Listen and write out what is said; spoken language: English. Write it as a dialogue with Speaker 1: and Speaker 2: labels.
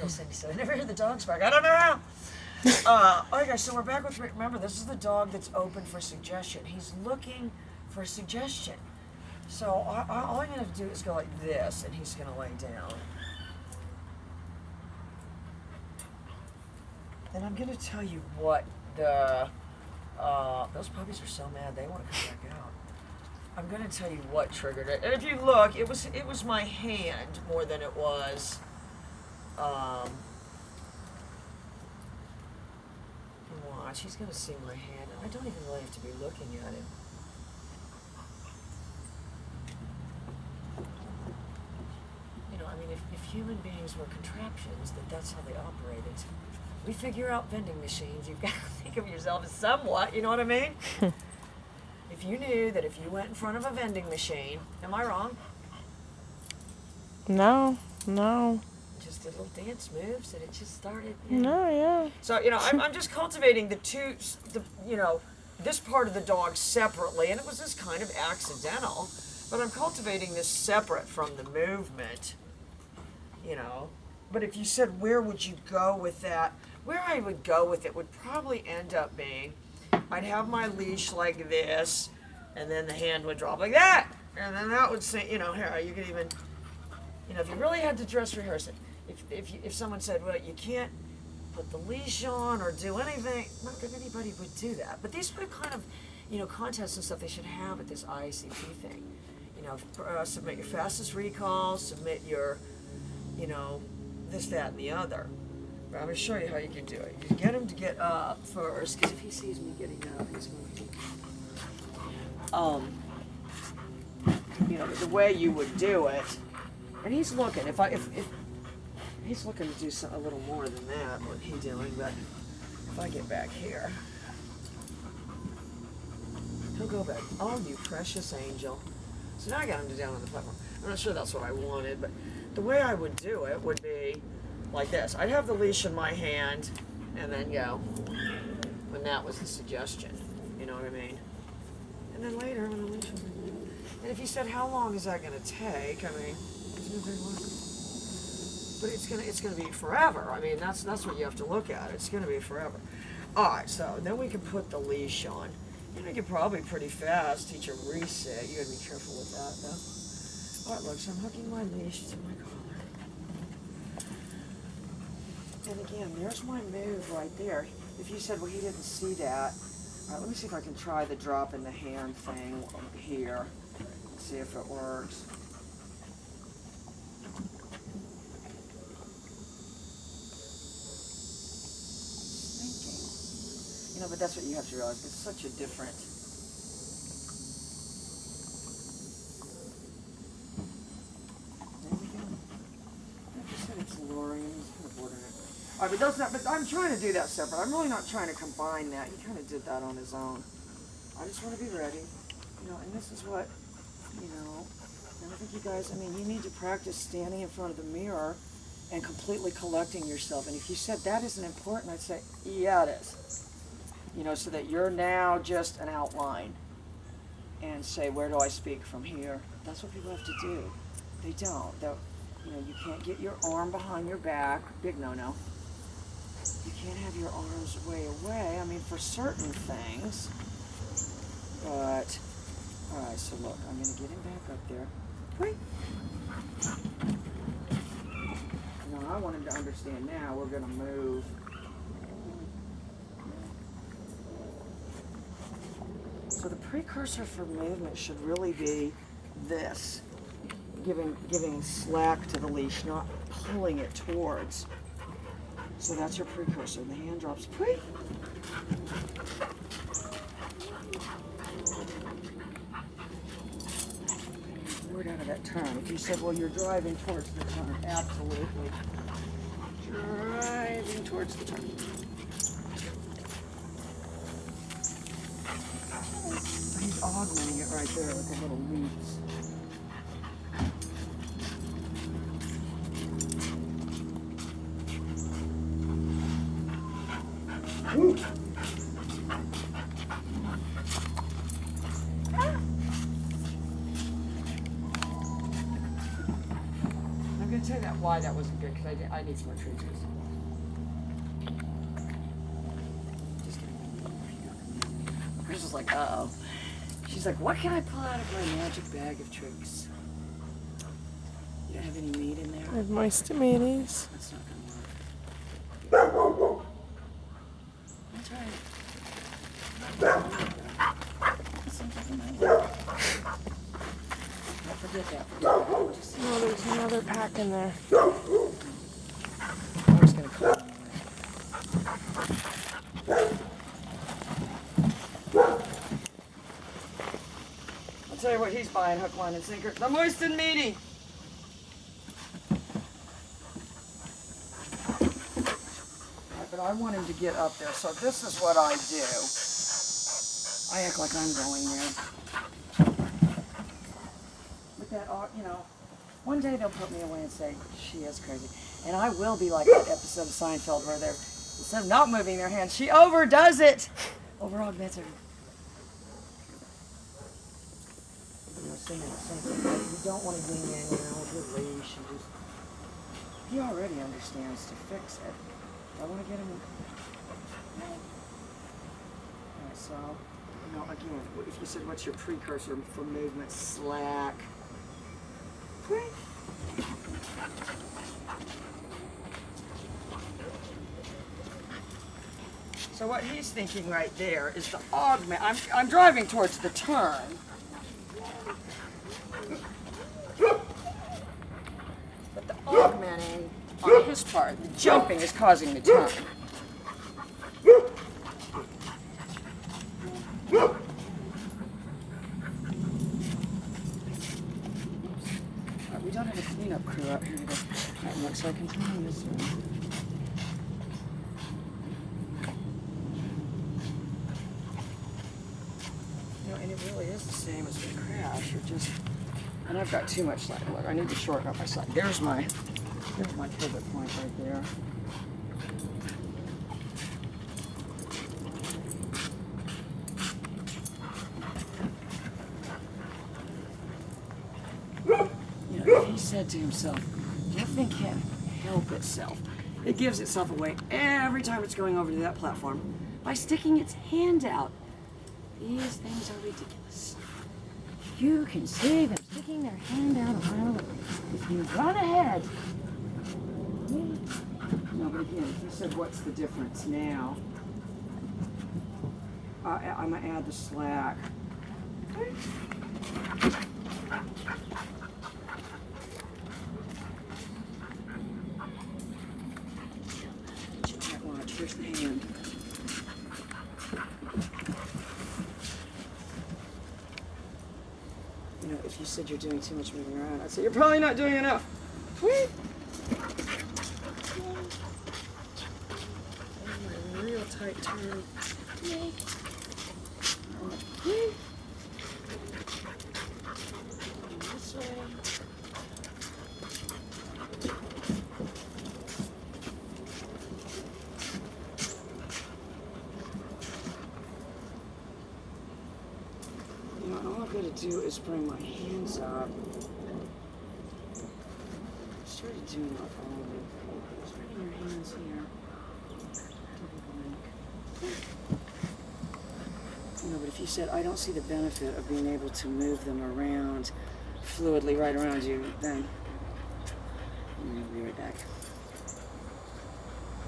Speaker 1: girl Cindy said, I never hear the dogs bark. I don't know how. All right, guys, so we're back with, remember, this is the dog that's open for suggestion. He's looking for a suggestion. So all I'm going to do is go like this, and he's going to lay down. And I'm going to tell you what the, those puppies are so mad, they want to come back out. I'm going to tell you what triggered it. And if you look, it was my hand more than it was, watch, he's going to see my hand. I don't even really have to be looking at him. You know, I mean, if human beings were contraptions, that's how they operated. We figure out vending machines. You've got to think of yourself as somewhat, you know what I mean? If you knew that if you went in front of a vending machine, am I wrong?
Speaker 2: No.
Speaker 1: Just did little dance moves and it just started.
Speaker 2: No, yeah.
Speaker 1: So, you know, I'm just cultivating this part of the dog separately, and it was just kind of accidental, but I'm cultivating this separate from the movement, you know. But if you said, where would you go with that? Where I would go with it would probably end up being, I'd have my leash like this, and then the hand would drop like that. And then that would say, you know, here, you could even, you know, if you really had to dress rehearse it, if someone said, well, you can't put the leash on or do anything, not that anybody would do that. But these are kind of, you know, contests and stuff they should have at this IACP thing. You know, submit your fastest recall, submit your, you know, this, that, and the other. But I'm going to show you how you can do it. You get him to get up first, because if he sees me getting up, he's going to, you know, the way you would do it, and he's looking. If he's looking to do a little more than that, what he's doing, but if I get back here, he'll go back. Oh, you precious angel. So now I got him down on the platform. I'm not sure that's what I wanted, but the way I would do it would be like this. I'd have the leash in my hand and then go, when that was the suggestion, you know what I mean? And then later when the leash was, and if you said, how long is that going to take? I mean, it's not very long. But it's gonna be forever. I mean, that's what you have to look at. It's gonna be forever. All right, so then we can put the leash on. You know, you can probably pretty fast teach a reset. You gotta be careful with that, though. All right, look, so I'm hooking my leash to my collar. And again, there's my move right there. If you said, well, he didn't see that. All right, let me see if I can try the drop in the hand thing here. Let's see if it works. You know, but that's what you have to realize. It's such a different. There we go. Like I said, it's luring. It's kind of bordering it. All right, but I'm trying to do that separate. I'm really not trying to combine that. He kind of did that on his own. I just want to be ready. You know, and this is what, you know, and I think you guys, I mean, you need to practice standing in front of the mirror and completely collecting yourself. And if you said that isn't important, I'd say, yeah, it is. You know, so that you're now just an outline, and say, where do I speak from here? That's what people have to do. They don't. You know, you can't get your arm behind your back. Big no-no. You can't have your arms way away. I mean, for certain things. But, all right, so look, I'm going to get him back up there. Wait. No, I want him to understand now we're going to move. So the precursor for movement should really be this, giving slack to the leash, not pulling it towards. So that's your precursor. The hand drops. Pre. Word out of that turn. If you said, well, you're driving towards the turn, absolutely. Driving towards the turn. He's augmenting it right there with the little leaps. Woo. Okay. can tell you that why that wasn't good, because I need some more trees. Just kidding. Chris was like, uh-oh. She's like, what can I pull out of my magic bag of tricks? You don't have any meat in there?
Speaker 2: I have moist tomatoes.
Speaker 1: That's not going to work. That's right. Forget that. Just
Speaker 2: No, there's another pack in there.
Speaker 1: I'm just going to call it. I'll tell you what he's buying, hook, line, and sinker. The moist and meaty. But I want him to get up there, so this is what I do. I act like I'm going there. With that, you know, one day they'll put me away and say, she is crazy. And I will be like that episode of Seinfeld where they're, instead of not moving their hands, she overdoes it. Over augments her. You know, singing something like, you don't want to ding in, you know, with your leash. And just, he already understands to fix it. I want to get him. Alright, so, you know, again, if you said what's your precursor for movement, slack. So what he's thinking right there is to augment. I'm driving towards the turn. But the augmenting on his part, the jumping is causing the turn. We don't have a cleanup crew out here today. That looks like I can turn on this one. You know, and it really is the same as the crash. You're just, and I've got too much slack. Look, I need to shorten up my slack. There's my pivot point right there. He said to himself, nothing can help itself. It gives itself away every time it's going over to that platform by sticking its hand out. These things are ridiculous. You can see them sticking their hand out a mile away. If you run ahead. No, but again, he said, what's the difference now? I'm going to add the slack. Here's the hand. You know, if you said you're doing too much moving around, I'd say you're probably not doing enough. Tweet. A real tight turn. This way. All I've got to do is bring my hands up. I started doing that all of it. Just bring your hands here. You know, but if you said, I don't see the benefit of being able to move them around fluidly right around you, then I'm going to be right back.